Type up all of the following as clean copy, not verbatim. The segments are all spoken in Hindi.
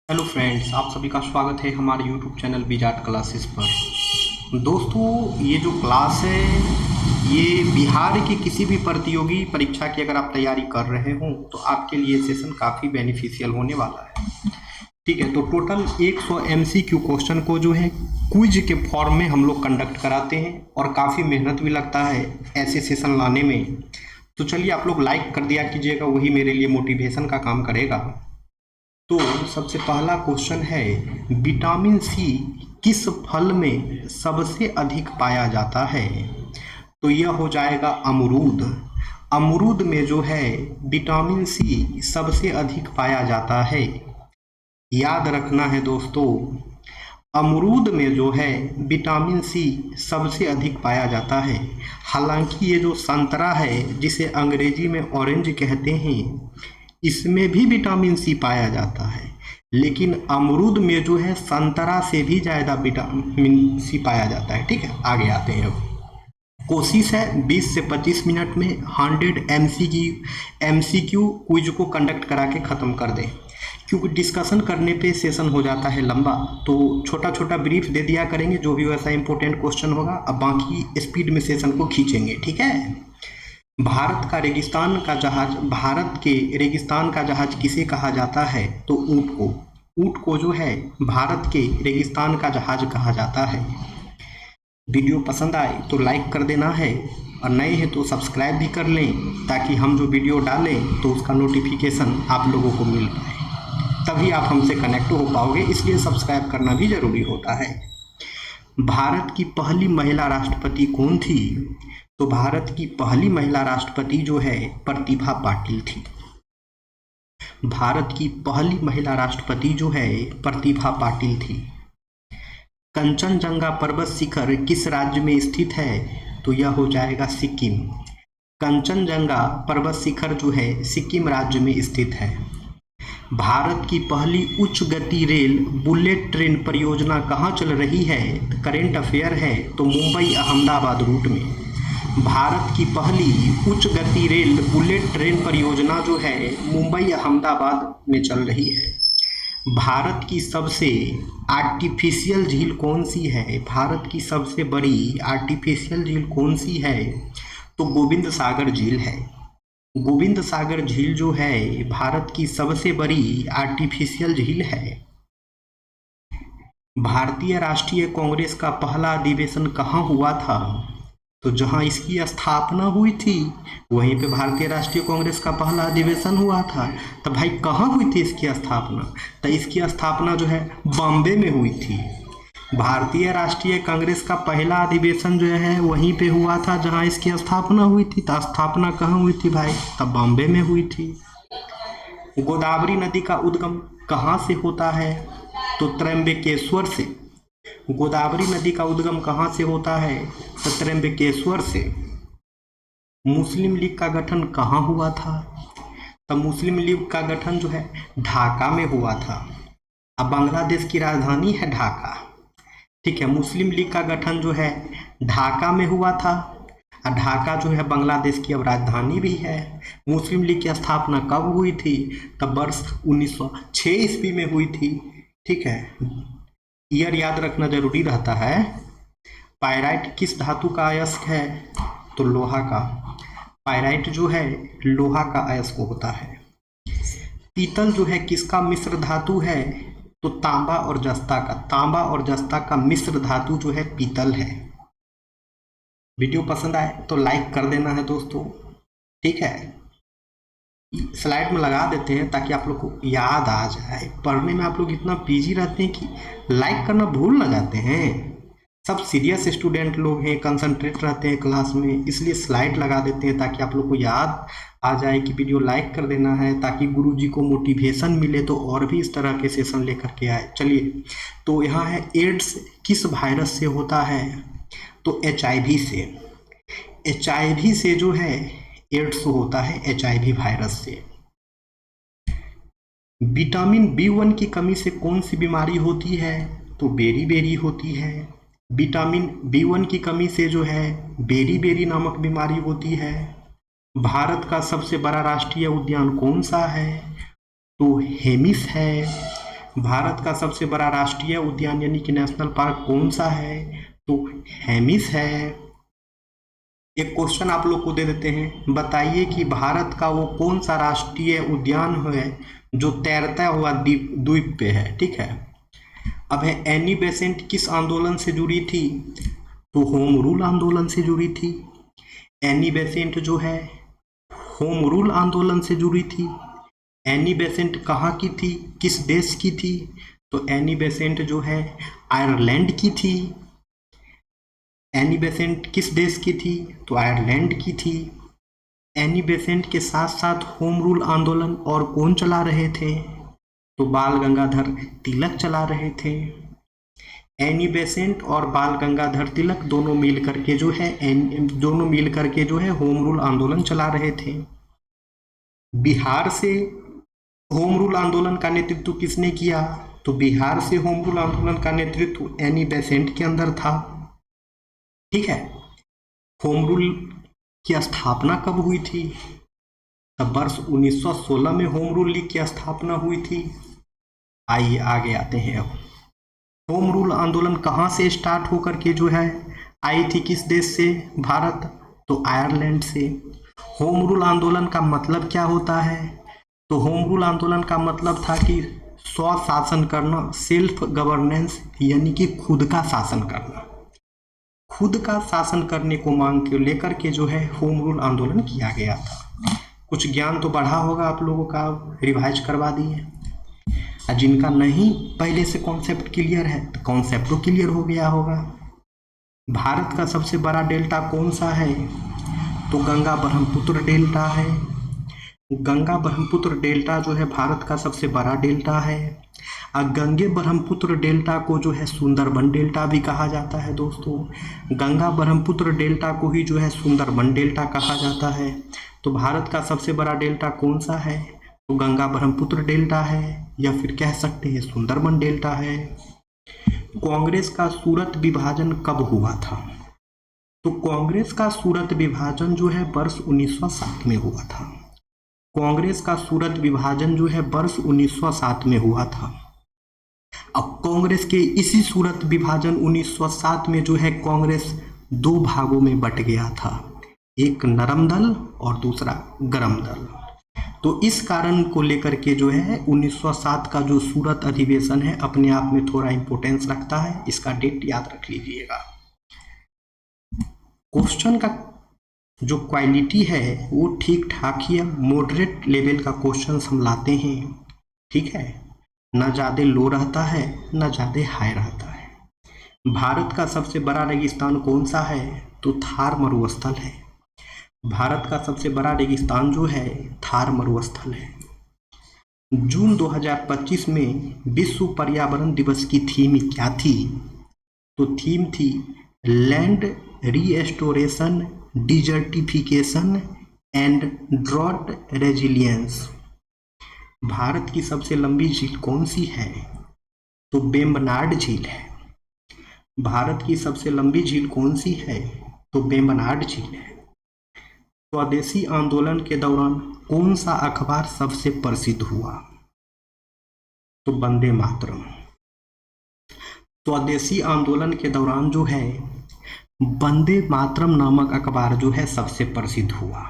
हेलो फ्रेंड्स, आप सभी का स्वागत है हमारे यूट्यूब चैनल बीजाट क्लासेस पर। दोस्तों, ये जो क्लास है ये बिहार की किसी भी प्रतियोगी परीक्षा की अगर आप तैयारी कर रहे हो तो आपके लिए सेशन काफ़ी बेनिफिशियल होने वाला है। ठीक है, तो टोटल 100 एमसीक्यू क्वेश्चन को जो है क्विज के फॉर्म में हम लोग कंडक्ट कराते हैं और काफ़ी मेहनत भी लगता है ऐसे सेशन लाने में। तो चलिए, आप लोग लाइक कर दिया कीजिएगा, वही मेरे लिए मोटिवेशन का काम करेगा। तो सबसे पहला क्वेश्चन है, विटामिन सी किस फल में सबसे अधिक पाया जाता है? तो यह हो जाएगा अमरूद। अमरूद में जो है विटामिन सी सबसे अधिक पाया जाता है। याद रखना है दोस्तों, अमरूद में जो है विटामिन सी सबसे अधिक पाया जाता है। हालांकि ये जो संतरा है जिसे अंग्रेजी में ऑरेंज कहते हैं, इसमें भी विटामिन सी पाया जाता है, लेकिन अमरूद में जो है संतरा से भी ज़्यादा विटामिन सी पाया जाता है। ठीक है, आगे आते हैं। अब कोशिश है 20 से 25 मिनट में 100 एमसीक्यू क्विज को कंडक्ट करा के ख़त्म कर दें, क्योंकि डिस्कशन करने पे सेशन हो जाता है लंबा। तो छोटा छोटा ब्रीफ दे दिया करेंगे, जो भी वैसा इंपॉर्टेंट क्वेश्चन होगा, अब बाकी स्पीड में सेशन को खींचेंगे। ठीक है। भारत के रेगिस्तान का जहाज किसे कहा जाता है? तो ऊँट को। ऊँट को जो है भारत के रेगिस्तान का जहाज कहा जाता है। वीडियो पसंद आए तो लाइक कर देना है, और नए हैं तो सब्सक्राइब भी कर लें, ताकि हम जो वीडियो डालें तो उसका नोटिफिकेशन आप लोगों को मिल पाए। तभी आप हमसे कनेक्ट हो पाओगे, इसलिए सब्सक्राइब करना भी ज़रूरी होता है। भारत की पहली महिला राष्ट्रपति कौन थी? तो भारत की पहली महिला राष्ट्रपति जो है प्रतिभा पाटिल थी। भारत की पहली महिला राष्ट्रपति जो है प्रतिभा पाटिल थी। कंचनजंगा पर्वत शिखर किस राज्य में स्थित है? तो यह हो जाएगा सिक्किम। कंचनजंगा पर्वत शिखर जो है सिक्किम राज्य में स्थित है। भारत की पहली उच्च गति रेल बुलेट ट्रेन परियोजना कहाँ चल रही है? करेंट अफेयर है, तो मुंबई अहमदाबाद रूट में। भारत की पहली उच्च गति रेल बुलेट ट्रेन परियोजना जो है मुंबई अहमदाबाद में चल रही है। भारत की सबसे आर्टिफिशियल झील कौन सी है? भारत की सबसे बड़ी आर्टिफिशियल झील कौन सी है? तो गोविंद सागर झील है। गोविंद सागर झील जो है भारत की सबसे बड़ी आर्टिफिशियल झील है। भारतीय राष्ट्रीय कांग्रेस का पहला अधिवेशन कहाँ हुआ था? तो जहां इसकी स्थापना हुई थी वहीं पे भारतीय राष्ट्रीय कांग्रेस का पहला अधिवेशन हुआ था। तो भाई कहाँ हुई थी इसकी स्थापना? तो इसकी स्थापना जो है बॉम्बे में हुई थी। भारतीय राष्ट्रीय कांग्रेस का पहला अधिवेशन जो है वहीं पे हुआ था जहां इसकी स्थापना हुई थी। तो स्थापना कहाँ हुई थी भाई? तब बॉम्बे में हुई थी। गोदावरी नदी का उद्गम कहाँ से होता है? तो त्र्यंबकेश्वर से। गोदावरी नदी का उद्गम कहाँ से होता है? तो त्र्यंबकेश्वर से। मुस्लिम लीग का गठन कहाँ हुआ था? तो मुस्लिम लीग का गठन जो है ढाका में हुआ था। अब बांग्लादेश की राजधानी है ढाका। ठीक है, मुस्लिम लीग का गठन जो है ढाका में हुआ था, और ढाका जो है बांग्लादेश की अब राजधानी भी है। मुस्लिम लीग की स्थापना कब हुई थी? तब वर्ष 1906 ईस्वी में हुई थी। ठीक है, ईयर याद रखना जरूरी रहता है। पायराइट किस धातु का अयस्क है? तो लोहा का। पायराइट जो है लोहा का अयस्क होता है। पीतल जो है किसका मिश्र धातु है? तो तांबा और जस्ता का। तांबा और जस्ता का मिश्र धातु जो है पीतल है। वीडियो पसंद आए तो लाइक कर देना है दोस्तों। ठीक है, स्लाइड में लगा देते हैं ताकि आप लोग को याद आ जाए। पढ़ने में आप लोग इतना बिजी रहते हैं कि लाइक करना भूल ना जाते हैं। सब सीरियस स्टूडेंट लोग हैं, कंसंट्रेट रहते हैं क्लास में, इसलिए स्लाइड लगा देते हैं ताकि आप लोग को याद आ जाए कि वीडियो लाइक कर देना है, ताकि गुरुजी को मोटिवेशन मिले तो और भी इस तरह के सेशन लेकर के आए। चलिए, तो यहाँ है एड्स किस वायरस से होता है? तो HIV से। HIV से जो है एड्स होता है HIV वायरस से। विटामिन B1 की कमी से कौन सी बीमारी होती है? तो बेरी बेरी होती है। विटामिन B1 की कमी से जो है बेरी बेरी नामक बीमारी होती है। भारत का सबसे बड़ा राष्ट्रीय उद्यान कौन सा है? तो हेमिस है। भारत का सबसे बड़ा राष्ट्रीय उद्यान यानी कि नेशनल पार्क कौन सा है? तो हेमिस है। एक क्वेश्चन आप लोग को दे देते हैं, बताइए कि भारत का वो कौन सा राष्ट्रीय उद्यान है जो तैरता हुआ द्वीप द्वीप पे है। ठीक है, अब है एनी बेसेंट किस आंदोलन से जुड़ी थी? तो होम रूल आंदोलन से जुड़ी थी। एनी बेसेंट जो है होम रूल आंदोलन से जुड़ी थी। एनी बेसेंट कहाँ की थी, किस देश की थी? तो एनी बेसेंट जो है आयरलैंड की थी। एनी बेसेंट किस देश की थी? तो आयरलैंड की थी। एनी बेसेंट के साथ साथ होम रूल आंदोलन और कौन चला रहे थे? तो बाल गंगाधर तिलक चला रहे थे। एनी बेसेंट और बाल गंगाधर तिलक दोनों मिल करके जो है होम रूल आंदोलन चला रहे थे। बिहार से होम रूल आंदोलन का नेतृत्व किसने किया? तो बिहार से होम रूल आंदोलन का नेतृत्व एनी बेसेंट के अंदर था। ठीक है, होम रूल की स्थापना कब हुई थी? तब वर्ष 1916 में होम रूल लीग की स्थापना हुई थी। आइए आगे आते हैं। अब होम रूल आंदोलन कहाँ से स्टार्ट होकर के जो है आई थी, किस देश से? भारत। तो आयरलैंड से। होम रूल आंदोलन का मतलब क्या होता है? तो होम रूल आंदोलन का मतलब था कि स्वशासन करना, सेल्फ गवर्नेंस, यानी कि खुद का शासन करना। खुद का शासन करने को मांग के लेकर के जो है होम रूल आंदोलन किया गया था। कुछ ज्ञान तो बढ़ा होगा आप लोगों का, रिवाइज करवा दिए। जिनका नहीं पहले से कॉन्सेप्ट क्लियर है तो कॉन्सेप्ट तो क्लियर हो गया होगा। भारत का सबसे बड़ा डेल्टा कौन सा है? तो गंगा ब्रह्मपुत्र डेल्टा है। गंगा ब्रह्मपुत्र डेल्टा जो है भारत का सबसे बड़ा डेल्टा है। गंगे ब्रह्मपुत्र डेल्टा को जो है सुंदरबन डेल्टा भी कहा जाता है। दोस्तों, गंगा ब्रह्मपुत्र डेल्टा को ही जो है सुंदरबन डेल्टा कहा जाता है। तो भारत का सबसे बड़ा डेल्टा कौन सा है? तो गंगा ब्रह्मपुत्र डेल्टा है, या फिर कह सकते हैं सुंदरबन डेल्टा है। कांग्रेस का सूरत विभाजन कब हुआ था? तो कांग्रेस का सूरत विभाजन जो है वर्ष 1907 में हुआ था। कांग्रेस का सूरत विभाजन जो है वर्ष 1907 में हुआ था। अब कांग्रेस के इसी सूरत विभाजन 1907 में जो है कांग्रेस दो भागों में बट गया था, एक नरम दल और दूसरा गरम दल। तो इस कारण को लेकर के जो है 1907 का जो सूरत अधिवेशन है अपने आप में थोड़ा इंपॉर्टेंस रखता है, इसका डेट याद रख लीजिएगा। क्वेश्चन का जो क्वालिटी है वो ठीक ठाक ही, मॉडरेट लेवल का क्वेश्चन हम लाते हैं। ठीक है, ना ज़्यादा लो रहता है ना ज़्यादा हाई रहता है। भारत का सबसे बड़ा रेगिस्तान कौन सा है? तो थार मरुस्थल है। भारत का सबसे बड़ा रेगिस्तान जो है थार मरुस्थल है। जून 2025 में विश्व पर्यावरण दिवस की थीम क्या थी? तो थीम थी land restoration, desertification and drought resilience. Bharat की सबसे लंबी झील कौन सी है? तो वेम्बनाड झील है। भारत की सबसे लंबी झील कौन सी है? तो वेम्बनाड झील है। स्वदेशी आंदोलन के दौरान कौन सा अखबार सबसे प्रसिद्ध हुआ? तो वंदे मातरम। स्वदेशी आंदोलन के दौरान जो है वंदे मातरम नामक अखबार जो है सबसे प्रसिद्ध हुआ।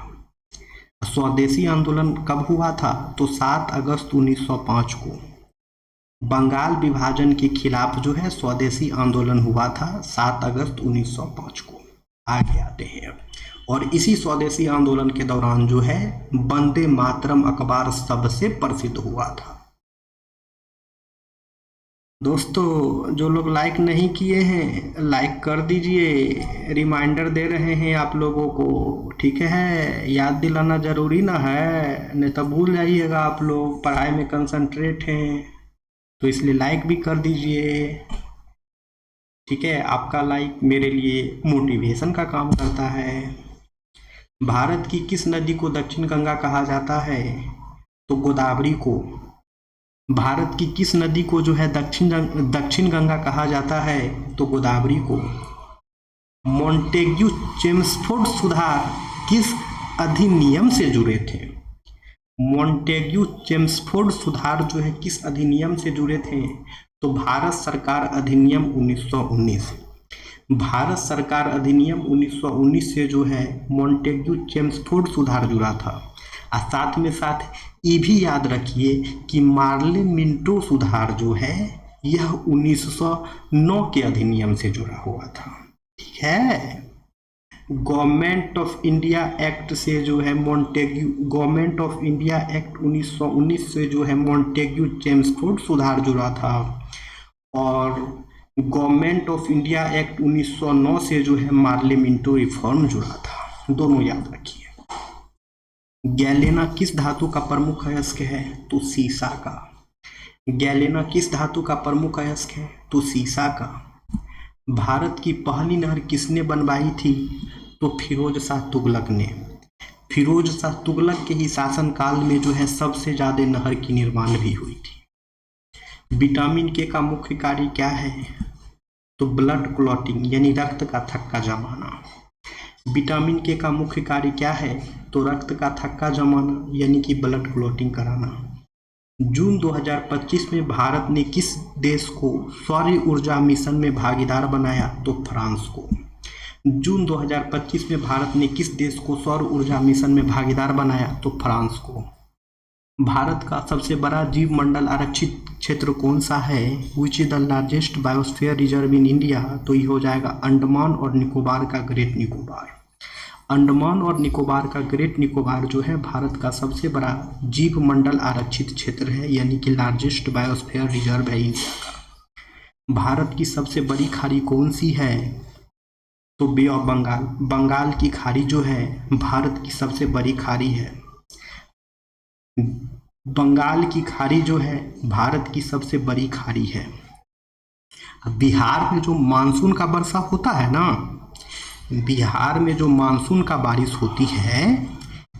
स्वदेशी आंदोलन कब हुआ था? तो 7 अगस्त 1905 को बंगाल विभाजन के खिलाफ जो है स्वदेशी आंदोलन हुआ था 7 अगस्त 1905 को। आगे आते हैं अब, और इसी स्वदेशी आंदोलन के दौरान जो है वंदे मातरम अखबार सबसे प्रसिद्ध हुआ था। दोस्तों, जो लोग लाइक नहीं किए हैं लाइक कर दीजिए, रिमाइंडर दे रहे हैं आप लोगों को। ठीक है, याद दिलाना जरूरी ना है, नहीं तो भूल जाइएगा। आप लोग पढ़ाई में कंसंट्रेट हैं तो इसलिए लाइक भी कर दीजिए। ठीक है, आपका लाइक मेरे लिए मोटिवेशन का काम करता है। भारत की किस नदी को दक्षिण गंगा कहा जाता है? तो गोदावरी को। भारत की किस नदी को जो है दक्षिण गंगा कहा जाता है? तो गोदावरी को। मॉन्टेग्यू चेम्सफोर्ड सुधार किस अधिनियम से जुड़े थे? मॉन्टेग्यू चेम्सफोर्ड सुधार जो है किस अधिनियम से जुड़े थे? तो भारत सरकार अधिनियम 1919। भारत सरकार अधिनियम 1919 से जो है मॉन्टेग्यू चेम्सफोर्ड सुधार जुड़ा था। और साथ में साथ ये भी याद रखिए कि मार्ले मिंटो सुधार जो है यह 1909 के अधिनियम से जुड़ा हुआ था। ठीक है। गवर्नमेंट ऑफ इंडिया एक्ट से जो है Montagu government of India act 1919 से जो है मॉन्टेग्यू चेम्सफोर्ड सुधार जुड़ा था। और गवर्नमेंट ऑफ इंडिया एक्ट 1909 से जो है मार्ले मिंटो रिफॉर्म जुड़ा था। दोनों याद रखिए। गैलेना किस धातु का प्रमुख अयस्क है? तो सीसा का। गैलेना किस धातु का प्रमुख अयस्क है? तो सीसा का। भारत की पहली नहर किसने बनवाई थी? तो फिरोज शाह तुगलक ने। फिरोज शाह तुगलक के ही शासनकाल में जो है सबसे ज्यादा नहर की निर्माण भी हुई थी। विटामिन के का मुख्य कार्य क्या है? तो ब्लड क्लॉटिंग यानी रक्त का थक्का जमाना। विटामिन के का मुख्य कार्य क्या है? तो रक्त का थक्का जमाना यानी कि ब्लड क्लॉटिंग कराना। जून 2025 में भारत ने किस देश को सौर ऊर्जा मिशन में भागीदार बनाया? तो फ्रांस को। जून 2025 में भारत ने किस देश को सौर ऊर्जा मिशन में भागीदार बनाया? तो फ्रांस को। भारत का सबसे बड़ा जीव मंडल आरक्षित क्षेत्र कौन सा है? Which is the largest biosphere reserve in India? तो ये हो जाएगा अंडमान और निकोबार का ग्रेट निकोबार। अंडमान और निकोबार का ग्रेट निकोबार जो है भारत का सबसे बड़ा जीव मंडल आरक्षित क्षेत्र है यानी कि लार्जेस्ट बायोस्फीयर रिजर्व है इंडिया का। भारत की सबसे बड़ी खाड़ी कौन सी है? तो बे ऑफ बंगाल। बंगाल की खाड़ी जो है भारत की सबसे बड़ी खाड़ी है। बंगाल की खाड़ी जो है भारत की सबसे बड़ी खाड़ी है। बिहार में जो मानसून का वर्षा होता है ना, बिहार में जो मानसून का बारिश होती है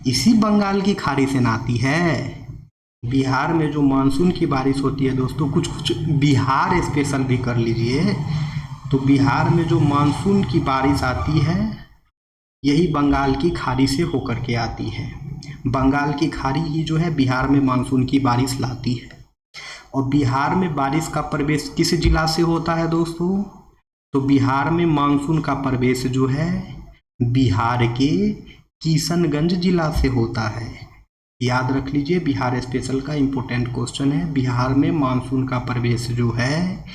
इसी बंगाल की खाड़ी से आती है। बिहार में जो मानसून की बारिश होती है दोस्तों, कुछ कुछ बिहार स्पेशल भी कर लीजिए। तो बिहार में जो मानसून की बारिश आती है यही बंगाल की खाड़ी से होकर के आती है। बंगाल की खाड़ी ही जो है बिहार में मानसून की बारिश लाती है। और बिहार में बारिश का प्रवेश किस जिला से होता है दोस्तों? तो बिहार में मानसून का प्रवेश जो है बिहार के किशनगंज जिला से होता है। याद रख लीजिए, बिहार स्पेशल का इम्पोर्टेंट क्वेश्चन है। बिहार में मानसून का प्रवेश जो है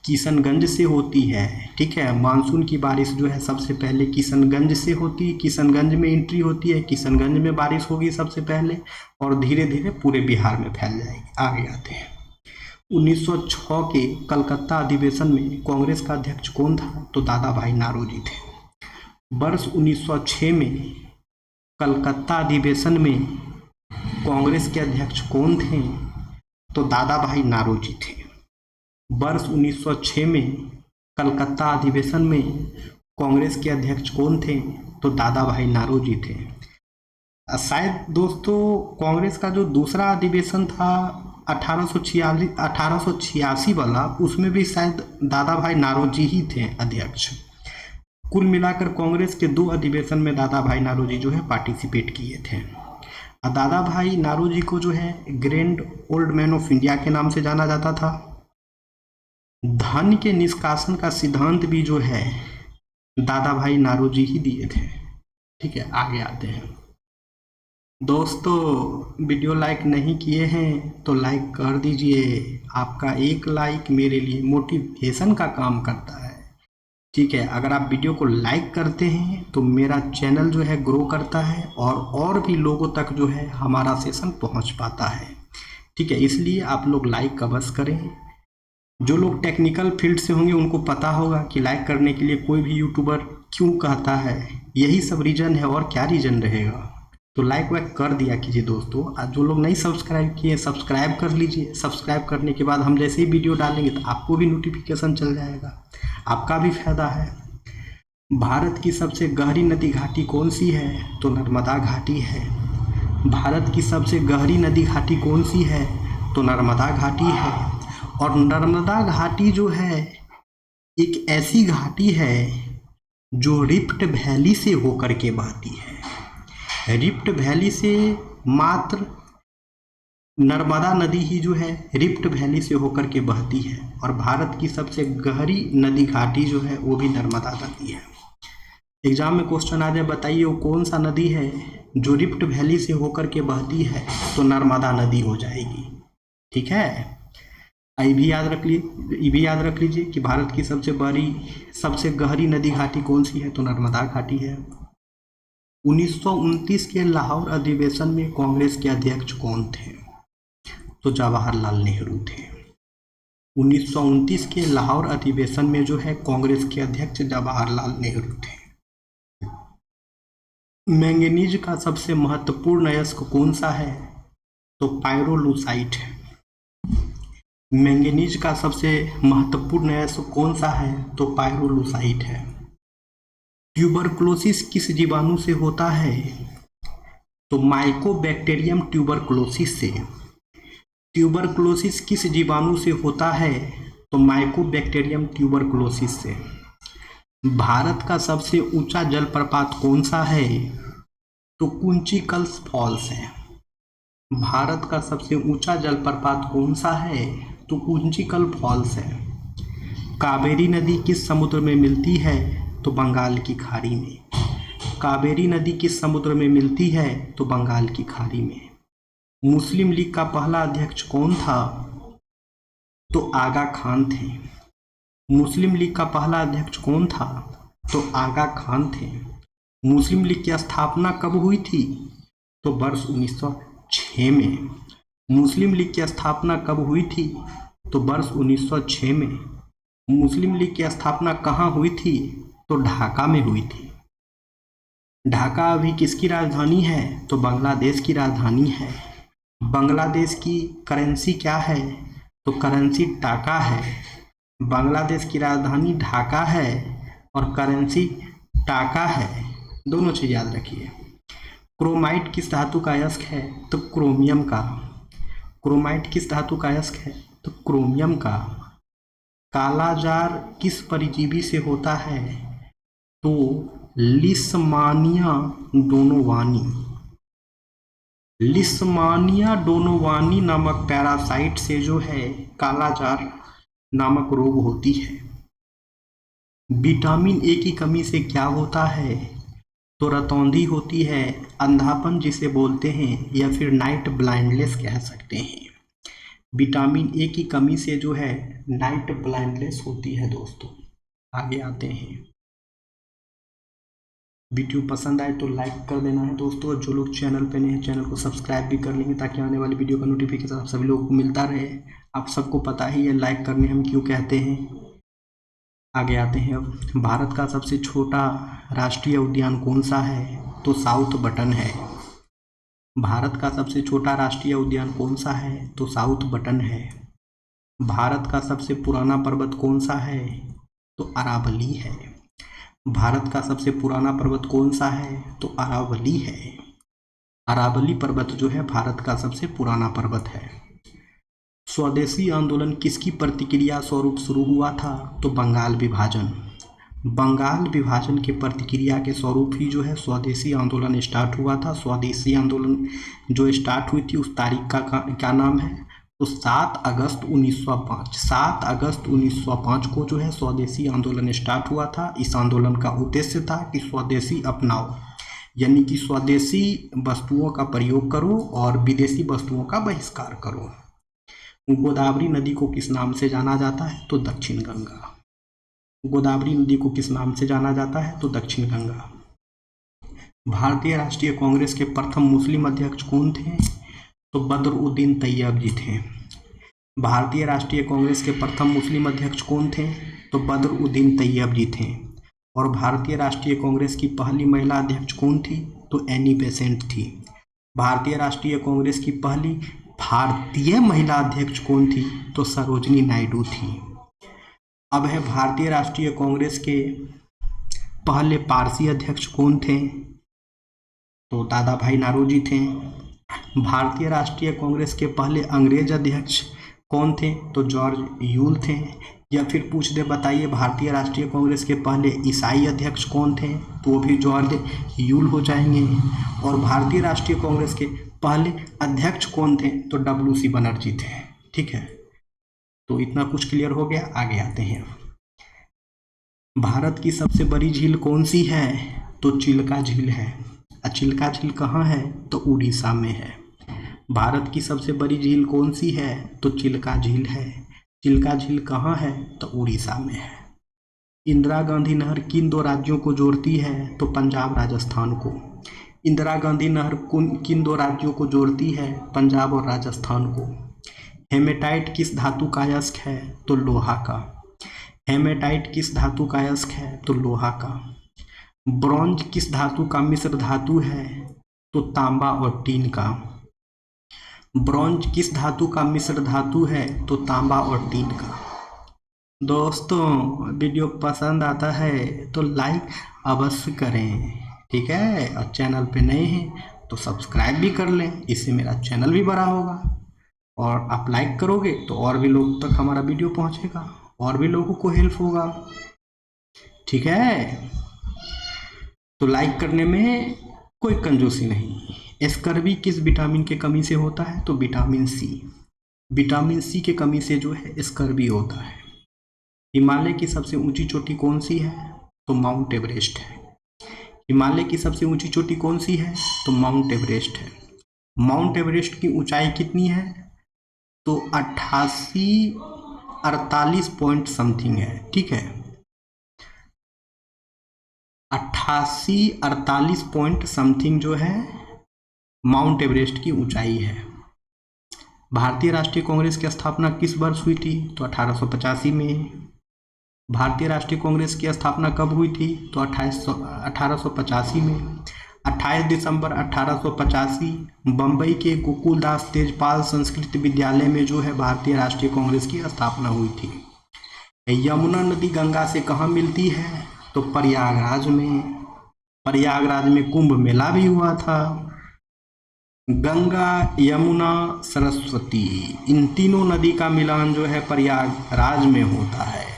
किशनगंज से होती है। ठीक है, मानसून की बारिश जो है सबसे पहले किशनगंज से होती है, किशनगंज में एंट्री होती है, किशनगंज में बारिश होगी सबसे पहले और धीरे धीरे पूरे बिहार में फैल जाएगी। आगे आते हैं। 1906 के कलकत्ता अधिवेशन में कांग्रेस का अध्यक्ष कौन था? तो दादा भाई नारोजी थे। वर्ष 1906 में कलकत्ता अधिवेशन में कांग्रेस के अध्यक्ष कौन थे? तो दादा भाई नारोजी थे। वर्ष 1906 में कलकत्ता अधिवेशन में कांग्रेस के अध्यक्ष कौन थे? तो दादा भाई नारोजी थे। शायद दोस्तों कांग्रेस का जो दूसरा अधिवेशन था 1886 वाला, उसमें भी शायद दादा भाई नारोजी ही थे अध्यक्ष। कुल मिलाकर कांग्रेस के 2 अधिवेशन में दादा भाई नारोजी जो है पार्टिसिपेट किए थे। दादा भाई नारोजी को जो है grand old man of India के नाम से जाना जाता था। धन के निष्कासन का सिद्धांत भी जो है दादा भाई नारोजी ही दिए थे। ठीक है, आगे आते हैं। दोस्तों वीडियो लाइक नहीं किए हैं तो लाइक कर दीजिए। आपका एक लाइक मेरे लिए मोटिवेशन का काम करता है। ठीक है, अगर आप वीडियो को लाइक करते हैं तो मेरा चैनल जो है ग्रो करता है और भी लोगों तक जो है हमारा सेशन पहुंच पाता है। ठीक है, इसलिए आप लोग लाइक अवश्य करें। जो लोग टेक्निकल फील्ड से होंगे उनको पता होगा कि लाइक करने के लिए कोई भी यूट्यूबर क्यों कहता है, यही सब रीज़न है और क्या रीज़न रहेगा। तो लाइक वाइक कर दिया कीजिए दोस्तों। आज जो लोग नहीं सब्सक्राइब किए सब्सक्राइब कर लीजिए। सब्सक्राइब करने के बाद हम जैसे ही वीडियो डालेंगे तो आपको भी नोटिफिकेशन चल जाएगा, आपका भी फायदा है। भारत की सबसे गहरी नदी घाटी कौन सी है? तो नर्मदा घाटी है। भारत की सबसे गहरी नदी घाटी कौन सी है? तो नर्मदा घाटी है। और नर्मदा घाटी जो है एक ऐसी घाटी है जो रिफ्ट वैली से होकर के बहती है। रिफ्ट वैली से मात्र नर्मदा नदी ही जो है रिफ्ट वैली से होकर के बहती है और भारत की सबसे गहरी नदी घाटी जो है वो भी नर्मदा नदी है। एग्जाम में क्वेश्चन आ जाए, बताइए वो कौन सा नदी है जो रिफ्ट वैली से होकर के बहती है, तो नर्मदा नदी हो जाएगी। ठीक है, ये भी याद रख लीजिए कि भारत की सबसे गहरी नदी घाटी कौन सी है, तो नर्मदा घाटी है। 1929 के लाहौर अधिवेशन में कांग्रेस के अध्यक्ष कौन थे, तो जवाहरलाल नेहरू थे। 1929 के लाहौर अधिवेशन में जो है कांग्रेस के अध्यक्ष जवाहरलाल नेहरू थे। मैंगनीज का सबसे महत्वपूर्ण अयस्क कौन सा है, तो पायरोलूसाइट है। मैंगनीज का सबसे महत्वपूर्ण अयस्क कौन सा है, तो पायरोलूसाइट है। ट्यूबरकुलोसिस किस जीवाणु से होता है, तो माइकोबैक्टीरियम ट्यूबरकुलोसिस से। ट्यूबरकुलोसिस किस जीवाणु से होता है, तो माइकोबैक्टीरियम ट्यूबरकुलोसिस से। भारत का सबसे ऊंचा जलप्रपात कौन सा है, तो कुंचिकल्स फॉल्स है। भारत का सबसे ऊंचा जलप्रपात कौन सा है, तो कुंचिकल फॉल्स है। कावेरी नदी किस समुद्र में मिलती है, तो बंगाल की खाड़ी में। कावेरी नदी किस समुद्र में मिलती है, तो बंगाल की खाड़ी में। मुस्लिम लीग का पहला अध्यक्ष कौन था, तो आगा खान थे। मुस्लिम लीग का पहला अध्यक्ष कौन था, तो आगा खान थे। मुस्लिम लीग की स्थापना कब हुई थी, तो वर्ष 1906 में। मुस्लिम लीग की स्थापना कब हुई थी, तो वर्ष 1906 में। मुस्लिम लीग की स्थापना कहाँ हुई थी, तो ढाका में हुई थी। ढाका अभी किसकी राजधानी है, तो बांग्लादेश की राजधानी है। बांग्लादेश की करेंसी क्या है, तो करेंसी टाका है। बांग्लादेश की राजधानी ढाका है और करेंसी टाका है, दोनों चीज याद रखिए। क्रोमाइट किस धातु का अयस्क है, तो क्रोमियम का। क्रोमाइट किस धातु का अयस्क है, तो क्रोमियम का। कालाजार किस परजीवी से होता है, तो लिस्मानिया डोनोवानी। लिस्मानिया डोनोवानी नामक पैरासाइट से जो है कालाजार नामक रोग होती है। विटामिन ए की कमी से क्या होता है, तो रतौंधी होती है, अंधापन जिसे बोलते हैं, या फिर नाइट ब्लाइंडनेस कह सकते हैं। विटामिन ए की कमी से जो है नाइट ब्लाइंडनेस होती है। दोस्तों आगे आते हैं। वीडियो पसंद आए तो लाइक कर देना है दोस्तों। जो लोग चैनल पे नए हैं चैनल को सब्सक्राइब भी कर लेंगे ताकि आने वाली वीडियो का नोटिफिकेशन आप सभी लोगों को मिलता रहे। आप सबको पता ही है लाइक करने हम क्यों कहते हैं। आगे आते हैं। अब भारत का सबसे छोटा राष्ट्रीय उद्यान कौन सा है, तो साउथ बटन है। भारत का सबसे छोटा राष्ट्रीय उद्यान कौन सा है, तो साउथ बटन है। भारत का सबसे पुराना पर्वत कौन सा है, तो अरावली है। भारत का सबसे पुराना पर्वत कौन सा है, तो अरावली है। अरावली पर्वत जो है भारत का सबसे पुराना पर्वत है। स्वदेशी आंदोलन किसकी प्रतिक्रिया स्वरूप शुरू हुआ था, तो बंगाल विभाजन। बंगाल विभाजन के प्रतिक्रिया के स्वरूप ही जो है स्वदेशी आंदोलन स्टार्ट हुआ था। स्वदेशी आंदोलन जो स्टार्ट हुई थी उस तारीख का क्या नाम है, तो 7 अगस्त 1905। 7 अगस्त 1905 को जो है स्वदेशी आंदोलन स्टार्ट हुआ था। इस आंदोलन का उद्देश्य था कि स्वदेशी अपनाओ, यानी कि स्वदेशी वस्तुओं का प्रयोग करो और विदेशी वस्तुओं का बहिष्कार करो। गोदावरी नदी को किस नाम से जाना जाता है, तो दक्षिण गंगा। गोदावरी नदी को किस नाम से जाना जाता है, तो दक्षिण गंगा। भारतीय राष्ट्रीय कांग्रेस के प्रथम मुस्लिम अध्यक्ष कौन थे, तो बदरुद्दीन तैयब जी थे। भारतीय राष्ट्रीय कांग्रेस के प्रथम मुस्लिम अध्यक्ष कौन थे, तो बदरुद्दीन तैयब जी थे। और भारतीय राष्ट्रीय कांग्रेस की पहली महिला अध्यक्ष कौन थी, तो एनी बेसेंट थी। भारतीय राष्ट्रीय कांग्रेस की पहली भारतीय महिला अध्यक्ष कौन थी, तो सरोजनी नायडू थी। अब है भारतीय राष्ट्रीय कांग्रेस के पहले पारसी अध्यक्ष कौन थे, तो दादा भाई नारोजी थे। भारतीय राष्ट्रीय कांग्रेस के पहले अंग्रेज अध्यक्ष कौन थे, तो जॉर्ज यूल थे। या फिर पूछ दे बताइए भारतीय राष्ट्रीय कांग्रेस के पहले ईसाई अध्यक्ष कौन थे, तो वो भी जॉर्ज यूल हो जाएंगे। और भारतीय राष्ट्रीय कांग्रेस के पहले अध्यक्ष कौन थे? तो WC बनर्जी थे। ठीक है, तो इतना कुछ क्लियर हो गया। आगे आते हैं। भारत की सबसे बड़ी झील कौन सी है? तो चिल्का झील है। चिल्का झील कहाँ है? तो उड़ीसा में है। भारत की सबसे बड़ी झील कौन सी है? तो चिल्का झील है। चिल्का झील कहाँ है? तो उड़ीसा में है। इंदिरा गांधी नहर किन दो राज्यों को जोड़ती है? तो पंजाब राजस्थान को। इंदिरा गांधी नहर किन दो राज्यों को जोड़ती है? पंजाब और राजस्थान को। हेमेटाइट किस धातु का अयस्क है? तो लोहा का। हेमेटाइट किस धातु का अयस्क है? तो लोहा का। ब्रॉन्ज किस धातु का मिश्र धातु है? तो तांबा और टीन का। ब्रॉन्ज किस धातु का मिश्र धातु है? तो तांबा और टीन का। दोस्तों, वीडियो पसंद आता है तो लाइक अवश्य करें, ठीक है। और चैनल पे नए हैं तो सब्सक्राइब भी कर लें, इससे मेरा चैनल भी बड़ा होगा। और आप लाइक करोगे तो और भी लोग तक हमारा वीडियो पहुंचेगा, और भी लोगों को हेल्प होगा, ठीक है। तो लाइक करने में कोई कंजूसी नहीं। स्कर्वी किस विटामिन के कमी से होता है? तो विटामिन सी। विटामिन सी के कमी से जो है स्कर्वी होता है। हिमालय की सबसे ऊंची चोटी कौन सी है? तो माउंट एवरेस्ट है। हिमालय की सबसे ऊंची चोटी कौन सी है? तो माउंट एवरेस्ट है। माउंट एवरेस्ट की ऊंचाई कितनी है? तो 48 पॉइंट समथिंग है, ठीक है। 48 पॉइंट समथिंग जो है माउंट एवरेस्ट की ऊंचाई है। भारतीय राष्ट्रीय कांग्रेस की स्थापना किस वर्ष हुई थी? तो 1885 में। भारतीय राष्ट्रीय कांग्रेस की स्थापना कब हुई थी? तो 1885 में। 28 दिसंबर 1885 बम्बई के गोकुलदास तेजपाल संस्कृत विद्यालय में जो है भारतीय राष्ट्रीय कांग्रेस की स्थापना हुई थी। यमुना नदी गंगा से कहाँ मिलती है? तो प्रयागराज में। प्रयागराज में कुंभ मेला भी हुआ था। गंगा, यमुना, सरस्वती, इन तीनों नदी का मिलान जो है प्रयागराज में होता है।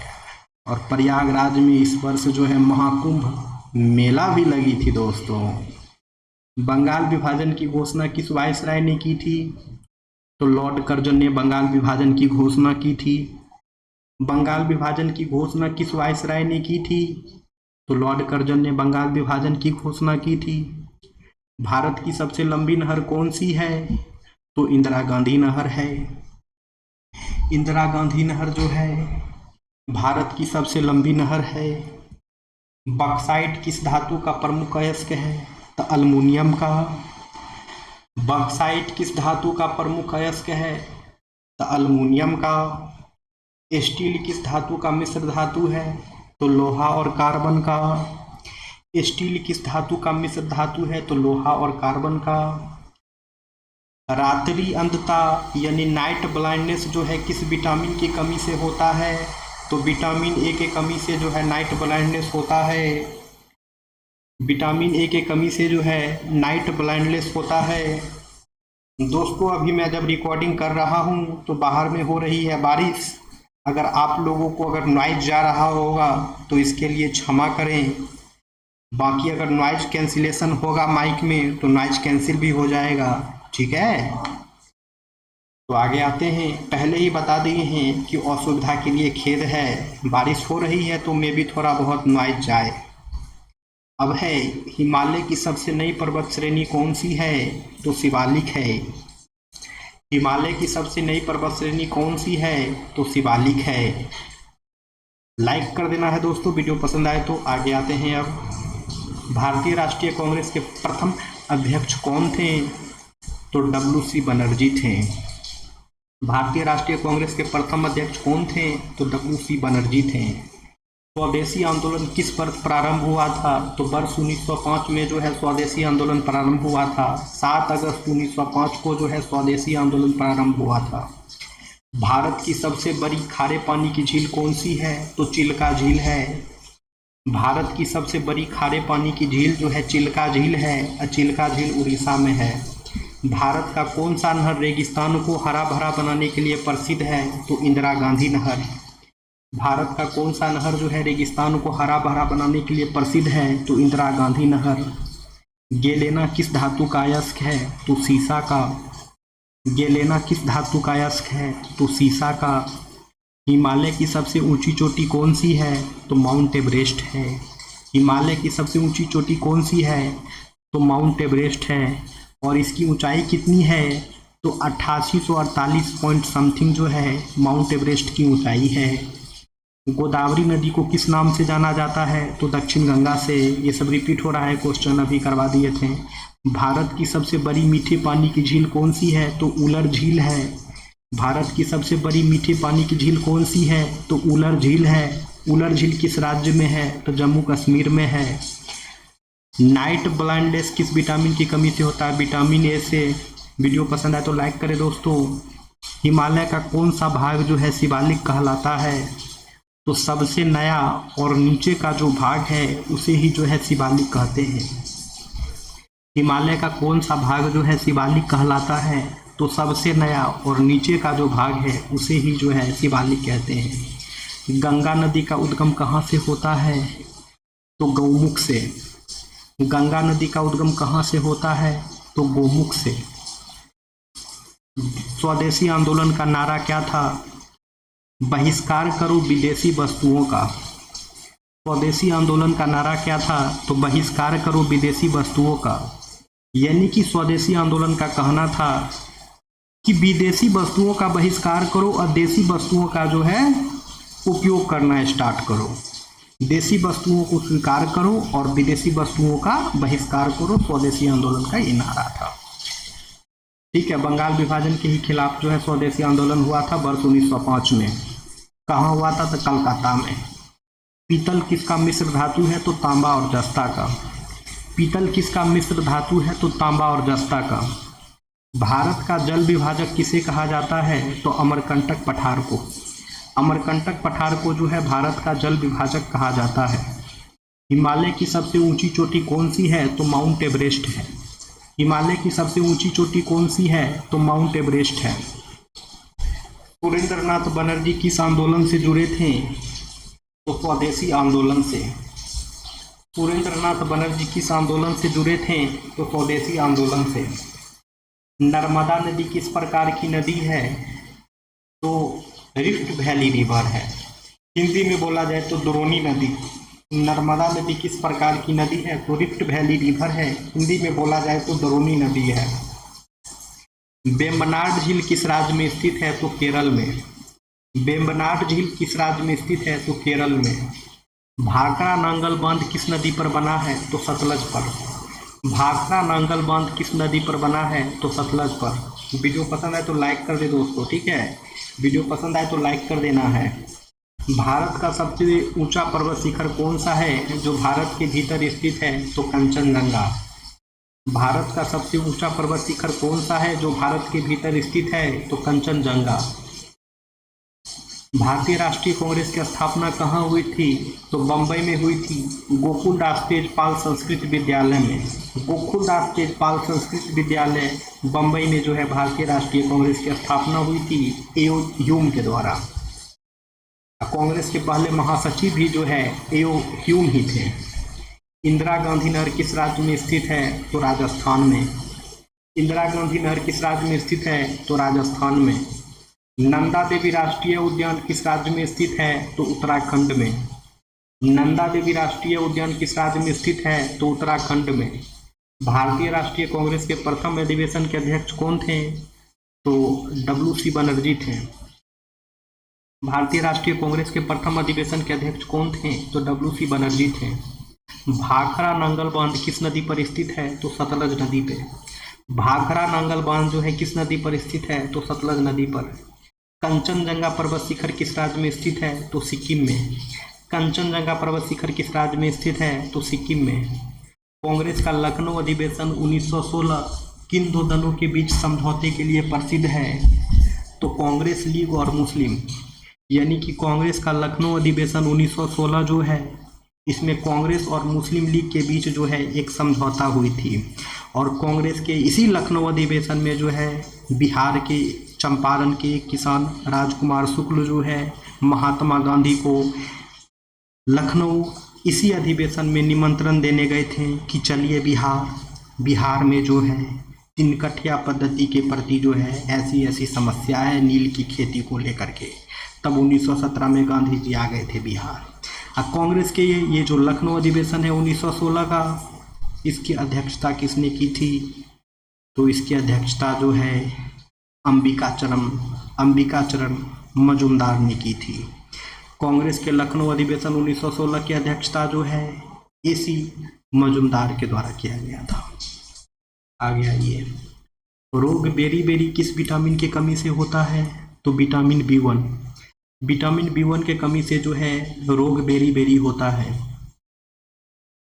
और प्रयागराज में इस वर्ष जो है महाकुंभ मेला भी लगी थी दोस्तों। बंगाल विभाजन की घोषणा किस वायसराय ने की थी? तो लॉर्ड कर्जन ने बंगाल विभाजन की घोषणा की थी। बंगाल विभाजन की घोषणा किस वायसराय ने की थी? तो लॉर्ड कर्जन ने बंगाल विभाजन की घोषणा की थी। भारत की सबसे लंबी नहर कौन सी है? तो इंदिरा गांधी नहर है। इंदिरा गांधी नहर जो है भारत की सबसे लंबी नहर है। बॉक्साइट किस धातु का प्रमुख अयस्क है? तो अल्युमिनियम का। बॉक्साइट किस धातु का प्रमुख अयस्क है? तो अल्युमिनियम का। स्टील किस धातु का मिश्र धातु है? तो लोहा और कार्बन का। स्टील किस धातु का मिश्र धातु है? तो लोहा और कार्बन का। रात्रि अंधता यानी नाइट ब्लाइंडनेस जो है किस विटामिन की कमी से होता है? तो विटामिन ए के कमी से जो है नाइट ब्लाइंडनेस होता है। विटामिन ए के कमी से जो है नाइट ब्लाइंडनेस होता है। दोस्तों, अभी मैं जब रिकॉर्डिंग कर रहा हूँ तो बाहर में हो रही है बारिश। अगर आप लोगों को अगर नॉइज जा रहा होगा तो इसके लिए क्षमा करें। बाकी अगर नॉइज कैंसिलेशन होगा माइक में तो नॉइज कैंसिल भी हो जाएगा, ठीक है। तो आगे आते हैं। पहले ही बता दिए हैं कि असुविधा के लिए खेद है, बारिश हो रही है तो मे भी थोड़ा बहुत नॉइज जाए। अब है हिमालय की सबसे नई पर्वत श्रेणी कौन सी है? तो शिवालिक है। हिमालय की सबसे नई पर्वत श्रेणी कौन सी है? तो शिवालिक है। लाइक कर देना है दोस्तों वीडियो पसंद आए तो। आगे आते हैं। अब भारतीय राष्ट्रीय कांग्रेस के प्रथम अध्यक्ष कौन थे? तो WC बनर्जी थे। भारतीय राष्ट्रीय कांग्रेस के प्रथम अध्यक्ष कौन थे? तो WC बनर्जी थे। स्वदेशी आंदोलन किस वर्ष प्रारंभ हुआ था? तो वर्ष 1905 में जो है स्वदेशी आंदोलन प्रारंभ हुआ था। 7 अगस्त 1905 को जो है स्वदेशी आंदोलन प्रारंभ हुआ था। भारत की सबसे बड़ी खारे पानी की झील कौन सी है? तो चिल्का झील है। भारत की सबसे बड़ी खारे पानी की झील जो है चिल्का झील है। और चिल्का झील उड़ीसा में है। भारत का कौन सा नहर रेगिस्तान को हरा भरा बनाने के लिए प्रसिद्ध है? तो इंदिरा गांधी नहर। भारत का कौन सा नहर जो है रेगिस्तान को हरा भरा बनाने के लिए प्रसिद्ध है? तो इंदिरा गांधी नहर। गेलेना किस धातु का अयस्क है? तो सीसा का। गेलेना किस धातु का अयस्क है? तो सीसा का। हिमालय की सबसे ऊंची चोटी कौन सी है? तो माउंट एवरेस्ट है। हिमालय की सबसे ऊंची चोटी कौन सी है? तो माउंट एवरेस्ट है। और इसकी ऊंचाई कितनी है? तो 8848 पॉइंट समथिंग जो है माउंट एवरेस्ट की ऊंचाई है। गोदावरी नदी को किस नाम से जाना जाता है? तो दक्षिण गंगा से। ये सब रिपीट हो रहा है, क्वेश्चन अभी करवा दिए थे। भारत की सबसे बड़ी मीठे पानी की झील कौन सी है? तो उलर झील है। भारत की सबसे बड़ी मीठे पानी की झील कौन सी है? तो उलर झील है। उलर झील किस राज्य में है? तो जम्मू कश्मीर में है। नाइट ब्लाइंडनेस किस विटामिन की कमी से होता है? विटामिन ए से। वीडियो पसंद आए तो लाइक करें दोस्तों। हिमालय का कौन सा भाग जो है शिवालिक कहलाता है? तो सबसे नया और नीचे का जो भाग है उसे ही जो है शिवालिक कहते हैं। हिमालय का कौन सा भाग जो है शिवालिक कहलाता है? तो सबसे नया और नीचे का जो भाग है उसे ही जो है शिवालिक कहते हैं। गंगा नदी का उद्गम कहाँ से होता है? तो गौमुख से। गंगा नदी का उद्गम कहाँ से होता है? तो गोमुख से। स्वदेशी आंदोलन का नारा क्या था? बहिष्कार करो विदेशी वस्तुओं का। स्वदेशी आंदोलन का नारा क्या था? तो बहिष्कार करो विदेशी वस्तुओं का। यानी कि स्वदेशी आंदोलन का कहना था कि विदेशी वस्तुओं का बहिष्कार करो और देसी वस्तुओं का जो है उपयोग करना स्टार्ट करो। देसी वस्तुओं को स्वीकार करो और विदेशी वस्तुओं का बहिष्कार करो। स्वदेशी आंदोलन का ये नारा था। ठीक है, बंगाल विभाजन के ही खिलाफ जो है स्वदेशी आंदोलन हुआ था वर्ष 1905 में। कहाँ हुआ था? तो कलकत्ता में। पीतल किसका मिश्र धातु है? तो तांबा और जस्ता का। पीतल किसका मिश्र धातु है? तो तांबा और जस्ता का। भारत का जल विभाजक किसे कहा जाता है? तो अमरकंटक पठार को। अमरकंटक पठार को जो है भारत का जल विभाजक कहा जाता है। हिमालय की सबसे ऊंची चोटी कौन सी है? तो माउंट एवरेस्ट है। हिमालय की सबसे ऊंची चोटी कौन सी है? तो माउंट एवरेस्ट है। सुरेंद्रनाथ बनर्जी किस आंदोलन से जुड़े थे? तो स्वदेशी आंदोलन से। सुरेंद्रनाथ बनर्जी किस आंदोलन से जुड़े थे? तो स्वदेशी आंदोलन से। नर्मदा नदी किस प्रकार की नदी है? तो रिफ्ट वैली रिवर है। हिंदी में बोला जाए तो द्रोणी नदी। नर्मदा नदी किस प्रकार की नदी है? तो रिफ्ट वैली रिवर है। हिंदी में बोला जाए तो द्रोणी नदी है। वेम्बनाड झील किस राज्य में स्थित है? तो केरल में। वेम्बनाड झील किस राज्य में स्थित है? तो केरल में। भाखड़ा नांगल बांध किस नदी पर बना है? तो सतलज पर। भाखड़ा नांगल बांध किस नदी पर बना है? तो सतलज पर। वीडियो पसंद आए तो लाइक कर दे दोस्तों। ठीक है, वीडियो पसंद आए तो लाइक कर देना है। भारत का सबसे ऊंचा पर्वत शिखर कौन सा है जो भारत के भीतर स्थित है? तो कंचनजंगा। भारत का सबसे ऊंचा पर्वत शिखर कौन सा है जो भारत के भीतर स्थित है? तो कंचनजंगा। भारतीय राष्ट्रीय कांग्रेस की स्थापना कहाँ हुई थी? तो बम्बई में हुई थी, गोकुलदास तेजपाल संस्कृत विद्यालय में। गोकुलदास तेजपाल संस्कृत विद्यालय बम्बई में जो है भारतीय राष्ट्रीय कांग्रेस की स्थापना हुई थी एओ ह्यूम के द्वारा। कांग्रेस के पहले महासचिव भी जो है एओ ह्यूम ही थे। इंदिरा गांधी नहर किस राज्य में स्थित है? तो राजस्थान में। इंदिरा गांधी नहर किस राज्य में स्थित है? तो राजस्थान में। नंदा देवी राष्ट्रीय उद्यान किस राज्य में स्थित है? तो उत्तराखंड में। नंदा देवी राष्ट्रीय उद्यान किस राज्य में स्थित है? तो उत्तराखंड में। भारतीय राष्ट्रीय कांग्रेस के प्रथम अधिवेशन के अध्यक्ष कौन थे? तो WC बनर्जी थे। भारतीय राष्ट्रीय कांग्रेस के प्रथम अधिवेशन के अध्यक्ष कौन थे? तो WC बनर्जी थे। भाखड़ा नांगल बांध किस नदी पर स्थित है? तो सतलज नदी पे। भाखड़ा नांगल बांध जो है किस नदी पर स्थित है? तो सतलज नदी पर। कंचनजंगा पर्वत शिखर किस राज्य में स्थित है? तो सिक्किम में। कंचनजंगा पर्वत शिखर किस राज्य में स्थित है? तो सिक्किम में। कांग्रेस का लखनऊ अधिवेशन 1916 किन दो दलों के बीच समझौते के लिए प्रसिद्ध है? तो कांग्रेस लीग और मुस्लिम। यानी कि कांग्रेस का लखनऊ अधिवेशन 1916 जो है इसमें कांग्रेस और मुस्लिम लीग के बीच जो है एक समझौता हुई थी। और कांग्रेस के इसी लखनऊ अधिवेशन में जो है बिहार के चंपारण के किसान राजकुमार शुक्ल जो है महात्मा गांधी को लखनऊ इसी अधिवेशन में निमंत्रण देने गए थे कि चलिए बिहार बिहार में जो है तिनकठिया पद्धति के प्रति जो है ऐसी ऐसी समस्या है नील की खेती को लेकर के। तब 1917 में गांधी जी आ गए थे बिहार। अब कांग्रेस के ये जो लखनऊ अधिवेशन है 1916 का, इसकी अध्यक्षता किसने की थी? तो इसकी अध्यक्षता जो है अंबिकाचरण मजूमदार ने की थी। कांग्रेस के लखनऊ अधिवेशन 1916 की अध्यक्षता जो है एसी मजूमदार के द्वारा किया गया था। आगे आइए, रोग बेरी किस विटामिन की कमी से होता है? तो विटामिन B1। विटामिन B1 के कमी से जो है रोग बेरी होता है।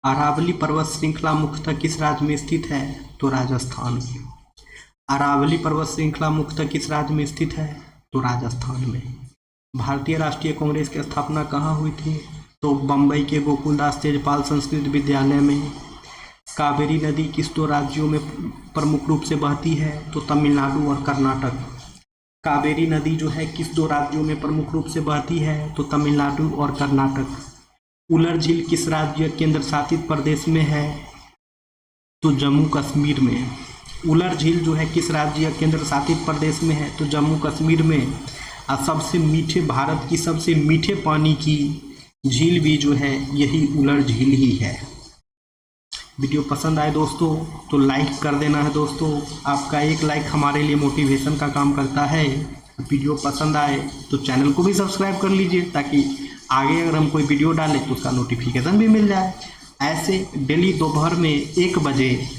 अरावली पर्वत श्रृंखला मुख्यतः किस राज्य में स्थित है? तो राजस्थान में। अरावली पर्वत श्रृंखला मुख्यतः किस राज्य में स्थित है? तो राजस्थान में। भारतीय राष्ट्रीय कांग्रेस की स्थापना कहाँ हुई थी? तो बम्बई के गोकुलदास तेजपाल संस्कृत विद्यालय में। कावेरी नदी किस दो राज्यों में प्रमुख रूप से बहती है? तो तमिलनाडु और कर्नाटक। कावेरी नदी जो है किस दो राज्यों में प्रमुख रूप से बहती है? तो तमिलनाडु और कर्नाटक। उलर झील किस राज्य केंद्र शासित प्रदेश में है? तो जम्मू कश्मीर में। उलर झील जो है किस राज्य केंद्र शासित प्रदेश में है? तो जम्मू कश्मीर में। और सबसे मीठे, भारत की सबसे मीठे पानी की झील भी जो है यही उलर झील ही है। वीडियो पसंद आए दोस्तों तो लाइक कर देना है दोस्तों, आपका एक लाइक हमारे लिए मोटिवेशन का काम करता है। वीडियो पसंद आए तो चैनल को भी सब्सक्राइब कर लीजिए ताकि आगे अगर हम कोई वीडियो डालें तो उसका नोटिफिकेशन भी मिल जाए। ऐसे डेली दोपहर में 1 बजे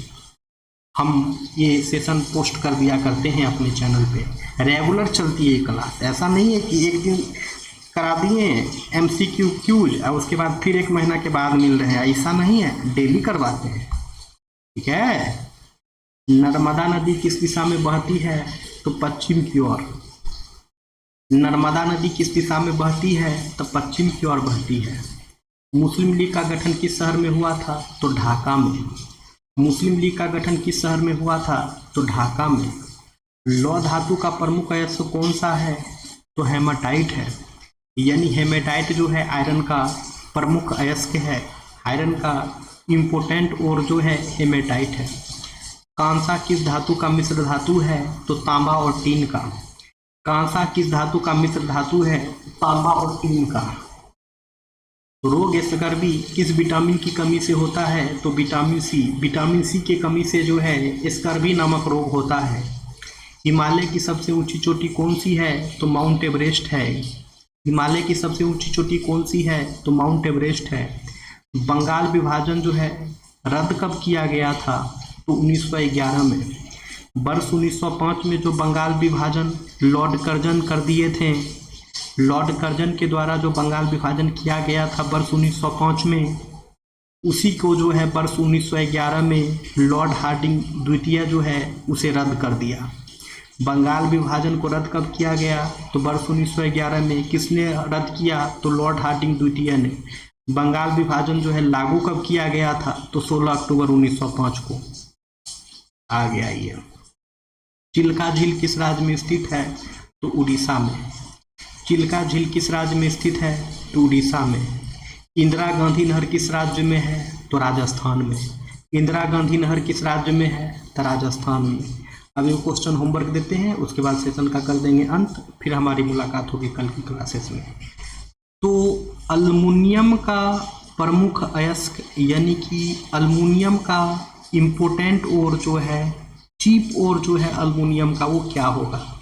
हम ये सेशन पोस्ट कर दिया करते हैं अपने चैनल पे। रेगुलर चलती है ये क्लास, ऐसा नहीं है कि एक दिन करा दिए MCQ क्यूज और उसके बाद फिर 1 महीना के बाद मिल रहे हैं, ऐसा नहीं है, डेली करवाते हैं। ठीक है। नर्मदा नदी किस दिशा में बहती है? तो पश्चिम की ओर। नर्मदा नदी किस दिशा में बहती है? तो पश्चिम की ओर बहती है। मुस्लिम लीग का गठन किस शहर में हुआ था? तो ढाका में। मुस्लिम लीग का गठन किस शहर में हुआ था? तो ढाका में। लौह धातु का प्रमुख अयस्क कौन सा है? तो हेमाटाइट है। यानी हेमेटाइट जो है आयरन का प्रमुख अयस्क है। आयरन का इम्पोर्टेंट और जो है हेमेटाइट है। कांसा किस धातु का मिश्र धातु है? तो तांबा और टीन का। कांसा किस धातु का मिश्र धातु है? तांबा और टीन का। रोग स्कर्वी किस विटामिन की कमी से होता है? तो विटामिन सी। विटामिन सी के कमी से जो है स्कर्वी नामक रोग होता है। हिमालय की सबसे ऊंची चोटी कौन सी है? तो माउंट एवरेस्ट है। हिमालय की सबसे ऊंची चोटी कौन सी है? तो माउंट एवरेस्ट है। बंगाल विभाजन जो है रद्द कब किया गया था? तो 1911 में। वर्ष 1905 में जो बंगाल विभाजन लॉर्ड कर्जन कर दिए थे, लॉर्ड कर्जन के द्वारा जो बंगाल विभाजन किया गया था वर्ष 1905 में, उसी को जो है वर्ष 1911 में लॉर्ड हार्डिंग द्वितीय जो है उसे रद्द कर दिया। बंगाल विभाजन को रद्द कब किया गया? तो वर्ष 1911 में। किसने रद्द किया? तो लॉर्ड हार्डिंग द्वितीय ने। बंगाल विभाजन जो है लागू कब किया गया था? तो 16 अक्टूबर 1905 को। आगे आइए, चिल्का झील किस राज्य में स्थित है? तो उड़ीसा में। चिल्का झील किस राज्य में स्थित है? तो उड़ीसा में। इंदिरा गांधी नहर किस राज्य में है? तो राजस्थान में। इंदिरा गांधी नहर किस राज्य में है? तो राजस्थान में। अब ये क्वेश्चन होमवर्क देते हैं, उसके बाद सेशन का कर देंगे अंत, फिर हमारी मुलाकात होगी कल की क्लासेस में। तो अल्मुनियम का प्रमुख अयस्क यानी कि अल्मुनियम का इम्पोर्टेंट और जो है चीप और जो है अल्मुनियम का वो क्या होगा?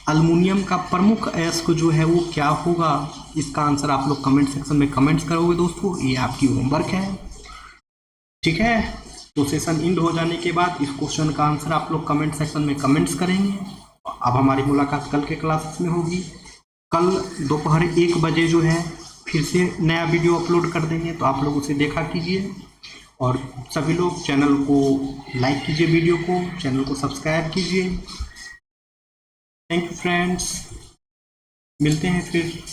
अल्मुनियम का प्रमुख अयस्क जो है वो क्या होगा? इसका आंसर आप लोग कमेंट सेक्शन में कमेंट्स करोगे दोस्तों, ये आपकी होमवर्क है। ठीक है, तो सेशन एंड हो जाने के बाद इस क्वेश्चन का आंसर आप लोग कमेंट सेक्शन में कमेंट्स करेंगे। अब हमारी मुलाकात कल के क्लासेस में होगी। कल दोपहर 1 बजे जो है फिर से नया वीडियो अपलोड कर देंगे, तो आप लोग उसे देखा कीजिए और सभी लोग चैनल को लाइक कीजिए, वीडियो को, चैनल को सब्सक्राइब कीजिए। थैंक यू फ्रेंड्स, मिलते हैं फिर।